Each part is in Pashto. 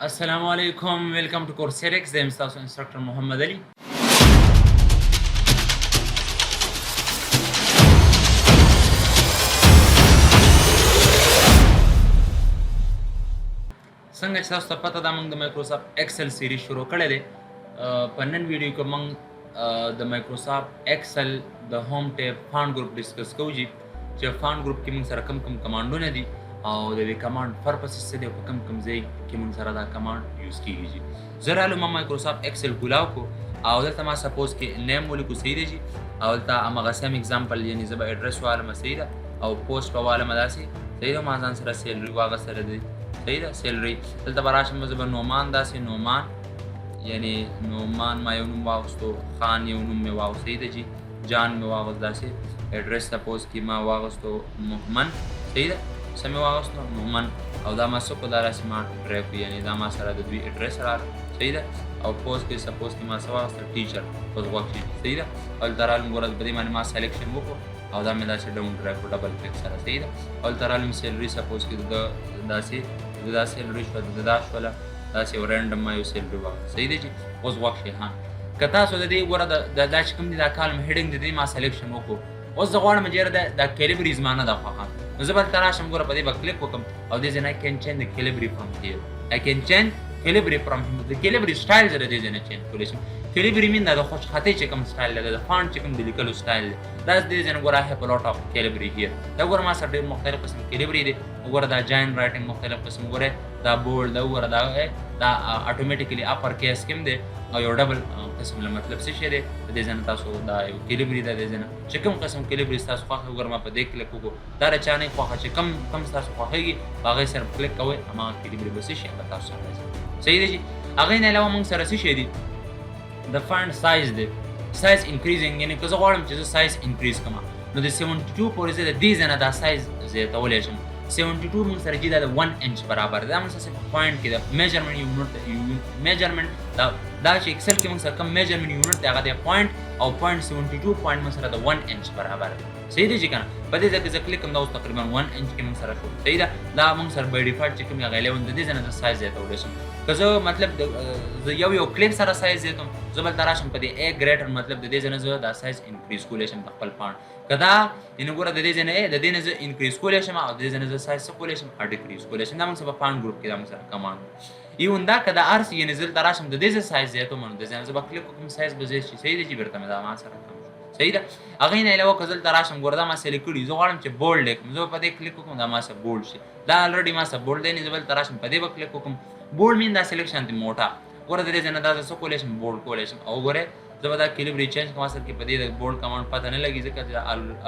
السلام علیکم ویلکم ټو کورسیریکس د تاسو انسټرکټر محمد علي. څنګه چې تاسو ته پته ده موږ د مایکروسافټ ایکسل سیریز شروع کړی دی. په نن ویډیو کې موږ د مایکروسافټ ایکسل د هوم ټیب فانډ ګروپ ډسکس کوو چې فانډ ګروپ کې موږ سره کم کمانډونه دي او د دې کمانډ پرپسز څه دی او په کوم ځای کې موږ سره دا کمانډ یوز کیږي. زه رالو ما مایکروسافټ ایکسل کولاو کو او دلته ما سپوز کې نیم ولیکو صحیح دی او دلته همغه سم اگزامپل یعنی زه به اډرس والم صحیح ده او پوسټ په والم داسې صحیح ده. ما ځان سره سیلري واغسته دی صحیح ده سیلري. دلته به راشم زه به نومان داسې نومان یعنی نومان ما یو نوم واغستو خان یو نوم مې واغست صحیح ده جی جان مې واغست داسې اډرس سپوز کې ما واغستو محمد صحیح ده سمې واغستو محمد او دا ما څه کو دا راسې ما ډرایو کړو یعنی دا ما سره د دوی اډرس راغله صحیح ده او پوسټ کې سپوز کې ما څه واغسته ټیچر اوس غوښتي صحیح ده او دلته رالم ګوره په دې باندې ما سلیکشن وکړو او دا مې داسې ډاون ډرایو کړو ډبل کلیک سره صحیح ده او دلته رالم سیلري سپوز کې د دا سیلري شوه د دا شوله داسې یو رینډم ما یو سیلري واغسته صحیح ده چې اوس غوښتي ها که تاسو د دې ګوره دا چې کوم دي دا کالم هیډینګ د دې ما سلیکشن وکړو اوس زه غواړم چې دا کیلیبري زما نه ده خوښه نو زه به دلته راشم ګوره په دې به کلیک وکړم او دې ځای نه I can change the calibrate from here. I can change calibrate from here. د calibrate سټایل زه د دې ځای نه چینج کولی شم. calibrate مین دا د خوشخطۍ چې کوم سټایل دی د فانټ چې کوم د لیکلو سټایل دی دا د دې ځای نه ګوره I have a lot of calibrate here. دا ګوره ما سره ډېر مختلف قسم calibrate دی وګوره دا جاین رایټنګ مختلف قسم وګوره دا بولډ دا وګوره دا اټومیټیکلی اپر کیس کوم دی او یو ډبل قسم له مطلب څه شی دی د دې ځای نه تاسو دا یو کیلیبري ده د دې ځای نه چې کوم قسم کیلیبري ستاسو خوښه وګوره ما په دې کلیک وکړو دا د چا نه خوښه چې کوم ستاسو خوښیږي په هغې سره کلیک کوئ هماغه کیلیبري به څه شي هغه تاسو سره راځي صحیح دی چې هغې نه علاوه موږ سره څه شی دي د فانډ سایز دی سایز انکریزینګ یعنې که زه غواړم چې زه سایز انکریز کړم نو د 72 پورې زه د دې ځای نه دا سایز زیاتولی شم 72 موږ سره چې دا د 1 انچ برابر دا موږ سره په پوینټ کې د میجرمنټ یونټ میجرمنټ دا چې ایکسل کې موږ سره کوم میجرمنټ یونټ دی هغه د پوینټ او 0.72 پوینټ موږ سره د 1 انچ برابر دی صحیح دی چې که نه په دې ځای کې زه کلیک کوم دا اوس تقریبا 1 انچ کې موږ سره شو صحیح ده دا موږ سره بای ډیفالټ چې کوم هغه 11 د دې ځای نه زه سایز زیاتولی شم که زه مطلب زه یو کلیک سره سایز زیاتوم زه بلته راشم په دې A ګریټر مطلب د دې ځای نه زه دا سایز انکریز کولی شم د خپل فانټ که دا یعنې ګوره د دې ځای نه د دې نه زه انکریز کولی شم او د دې ځای نه زه سایز څه کولی شم ډیکریز کولی شم دا موږ سره په فانټ ګروپ کې دا موږ سره کمانډ ایون دا که دا هر څه یعنې زه دلته راشم د دې ځای سایز زیاتوم نو د دې ځای نه زه به کلیک وکړم سایز به زیات شي صحیح دی چې بېرته مې دا ما سره کم شو صحیح ده هغې نه علاوه که زه دلته راشم ګوره دا ما سلیکټ کړي زه غواړم چې بولډ یې کړم زه به په دې کلیک وکړم دا ما سره بولډ شي دا الریډي ما سره بولډ دی نه زه به دلته راشم په دې به کلیک وکړم بولډ مین دا سلیکشن دی موټه ګوره د دې ځای نه دا زه څه کولی شم بولډ کولی شم او ګورئ زه به دا کیلیبري چینج کوم اصل کې په دې د بولډ کمانډ پته نه لګي ځکه چې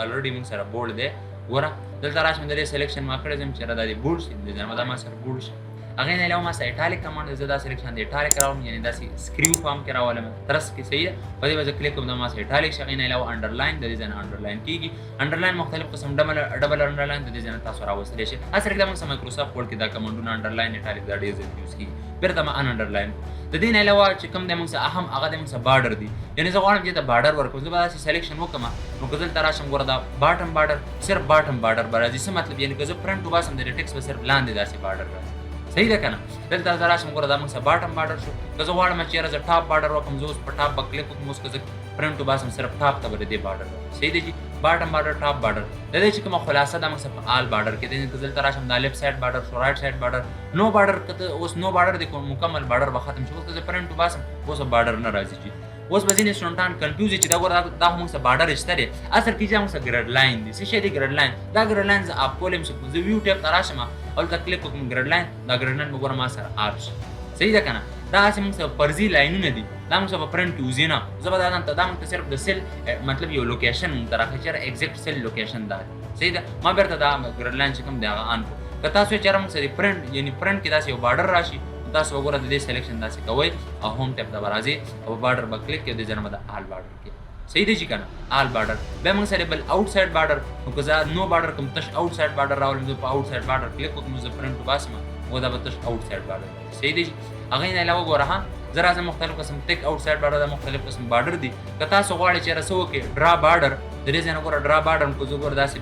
الریډي موږ سره بولډ دی ګوره دلته راشم د دې سلیکشن ما کړی یم چې دا د بولډ شي د دې نه دا ما سره بولډ شي هغې نه علاوه ما سره ایټالیک کمانډ زه دا سلیکشن د ایټالیک راوړم یعنې داسې سکریو فارم کې راولم ترس کې صحیح ده په دې به زه کلیک کوم دا ما سره ایټالیک شي هغې نه علاوه انډرلاین د دې ځای نه انډرلاین کېږي انډرلاین مختلف قسم ډبل انډرلاین د دې ځای نه تاسو راوستلی شئ اصل کې دا موږ سره مایکروسافټ ورډ کې دا کمانډونه انډرلاین ایټالیک دا ډېر زیات یوز کېږي بېرته ما ان انډرلاین د دې نه علاوه چې کوم دی موږ سره اهم هغه دی موږ سره بارډر دی یعنې زه غواړم چې ته بارډر ورکړم زه به داسې سلیکشن وکړم نو که زه دلته راشم ګوره دا باټم بارډر صرف باټم بارډر به راځي څه مطلب یعنې که زه پرنټ وباسم د دې ټکس به صرف لاندې داسې بارډر راځي صحیح ده که نه دلته زه راشم ګوره دا موږ سره باټم بارډر شو که زه غواړم چې یاره زه ټاپ بارډر وکړم زه اوس په ټاپ به کلیک وکړم اوس که زه پرنټ وباسم صرف ټاپ ته به د دې بارډر راځي صحیح دی چې باټم بارډر ټاپ بارډر د دې چې کومه خلاصه ده موږ سره په آل بارډر کې دی که زه دلته راشم دا لیفټ سایډ بارډر شو رایټ سایډ بارډر نو بارډر که ته اوس نو بارډر دی مکمل بارډر به ختم شي اوس که زه پرنټ وباسم اوس بارډر نه راځي چې اوس به ځینې سټوډنټان کنفیوز چې دا ګوره دا خو موږ سره بارډر شته دی اصل کې چې موږ سره ګریډ لاین دی څه شی دی ګریډ لاین دا ګریډ لاین زه اپ کولی شم زه ویو ټیب ته راشم او دلته کلیک وکړم ګریډ لاین دا ګریډ لاین به ګوره ما سره آر شي صحیح ده که نه دا هسې موږ سره فرضي لاینونه دي دا موږ سره په پرنټ کې وځي نه زه به دا موږ ته صرف د سیل مطلب یو لوکیشن موږ ته راښیي چېرې ایګزیکټ سیل لوکیشن دا دی صحیح ده ما بېرته دا ګریډ لاین چې کوم دی هغه آن کړو که تاسو یې چېرې موږ سره پرنټ یعنې پرنټ کې داسې یو بارډر راشي تاسو وګوره د دې سلیکشن داسې کوئ او هوم ټیب ته به راځئ او بارډر به کلیک کړئ د دې نه به د آل بارډر کې صحیح دی چې که نه آل بارډر بیا موږ سره بل آوټ سایډ بارډر نو که زه نو بارډر کوم تش آوټ سایډ بارډر راولم زه په آوټ سایډ بارډر کلیک وکړم زه پرنټ وباسم او دا به تش آوټ سایډ بارډر صحیح دی هغې نه علاوه ګوره ها زه راځم مختلف قسم ټیک آوټ سایډ بارډر دا مختلف قسم بارډر دي که تاسو غواړئ چېرې څه وکړئ ډرا بارډر د دې ځای نه ګوره ډرا بارډر کو زه ګوره داسې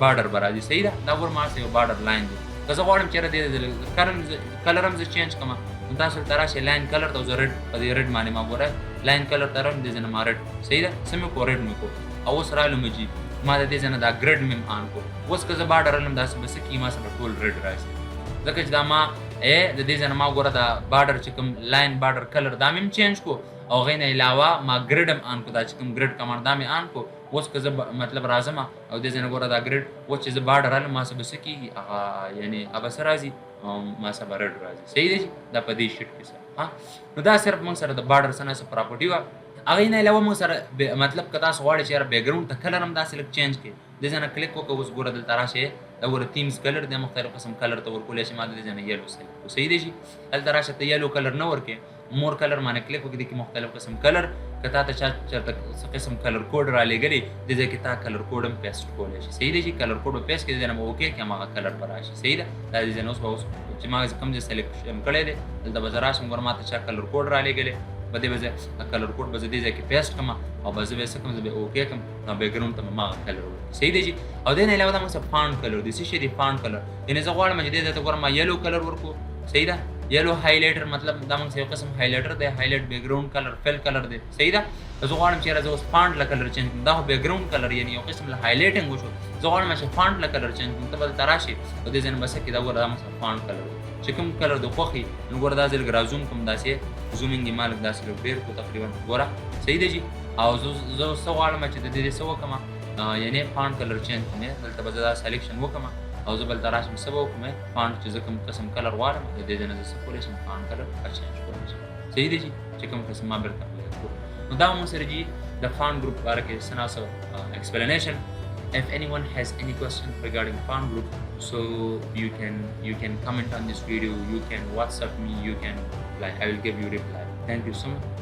بارډر به راځي صحیح ده دا ګوره ما سره یو بارډر لاین دی که زه غواړم چېرې دې کلر هم زه چینج کړم نو تاسو ته راشي لاین کلر ته زه ریډ په دې ریډ باندې ما ګوره لاین کلر ته راغلم دې ځای نه ما ریډ صحیح ده څه مې کو ریډ مې کو او اوس رالم جي ما د دې ځای نه دا ګریډ مې آن کو اوس که زه باډر رالم داسې به څه کي ما سره ټول ریډ راشي ځکه چې دا ما د دې ځای نه ما ګوره دا باډر چې کوم لاین باډر کلر دا مې هم چینج کو او هغې نه علاوه ما ګریډ هم آن کو دا چې کوم ګریډ کمانډ دا مې آن کو اوس که زه مطلب راځم او دې ځای نه ګوره دا ګریډ اوس چې زه باډر رالم ما څه به څه کېږي هغه یعنې هغه څه راځي ما سره به ریډ راځي صحیح دی دا په دې شیټ کې سره نو دا صرف موږ سره د باډر څه نه څه پراپرټي وه هغې نه علاوه موږ سره مطلب که تاسو غواړئ چې یاره بیکګراونډ ته کلر هم داسې لږ چینج کړي دې ځای نه کلیک وکړه اوس ګوره دلته راشئ دا ګوره تیمز کلر دی مختلف قسم کلر ته ورکولی شي ما د دې ځای نه یلو سلیکټ کړو صحیح دی شي هلته راشه ته یلو کلر نه ورکړې مور کلر باندې کلیک وکړي دې کې مختلف قسم کلر که تا ته چا چېرته څه قسم کلر کوډ رالیږلي دې ځای کې تا کلر کوډ هم پیسټ کولی شي صحیح دی شي کلر کوډ به پیسټ کړي دې ځای نه به اوکې کړي هماغه کلر به راشي صحیح ده دا دې ځای نه اوس به اوس چې ما کوم ځای سلیکشن کړی دی دلته به زه راشم ګوره ما ته چا کلر کوډ رالیږلی په دې به زه کلر کوډ به زه دې ځای کې پیسټ کړم او به زه به یې څه کړم زه به یې اوکې کړم نو بیکګراونډ ته به هماغه کلر ورکړي صحیح دی جي او دې نه علاوه دا موږ سره فانټ کلر دی څه شی دی فانټ کلر یعنې زه غواړم چې دې ځای ته ګوره ما یلو کلر ورکړو صحیح ده یلو هایلایټر مطلب دا موږ یو قسم هایلایټر دی هایلایټ بیکګراونډ کلر فل کلر دی صحیح ده زه غواړم چې یاره زه اوس فانټ له کلر چینج کړم دا خو بیکګراونډ کلر یعنې یو قسم له هایلایټینګ وشو زه غواړم چې فانټ له کلر چینج کړم ته به دلته راشي او دې ځای نه به څه کړي دا ګوره دا موږ سره فانټ کلر چې کوم کلر د خوښي نو ګوره دا زه لږ رازوم کوم داسې زومینګ یې ما لږ داسې لږ ډېر کړو تقریبا ګوره صحیح دی جي او زه څه غواړم چې د دې څه وکړم یعنې فانټ کلر چینج کړم دلته به زه دا سلیکشن وکړم او زه بل ته راشم څه به وکړم فانټ چې زه کوم قسم کلر غواړم د دې ځای نه زه څه کولی شم فانټ کلر چینج کولی شم صحیح دی جي چې کوم قسم ما بېرته اپلای کړو نو دا مو سره جي د فانټ ګروپ باره کې څه ناڅه explanation if anyone has any question regarding font group so you can comment on this video you can WhatsApp me you can like I will give you reply thank you so much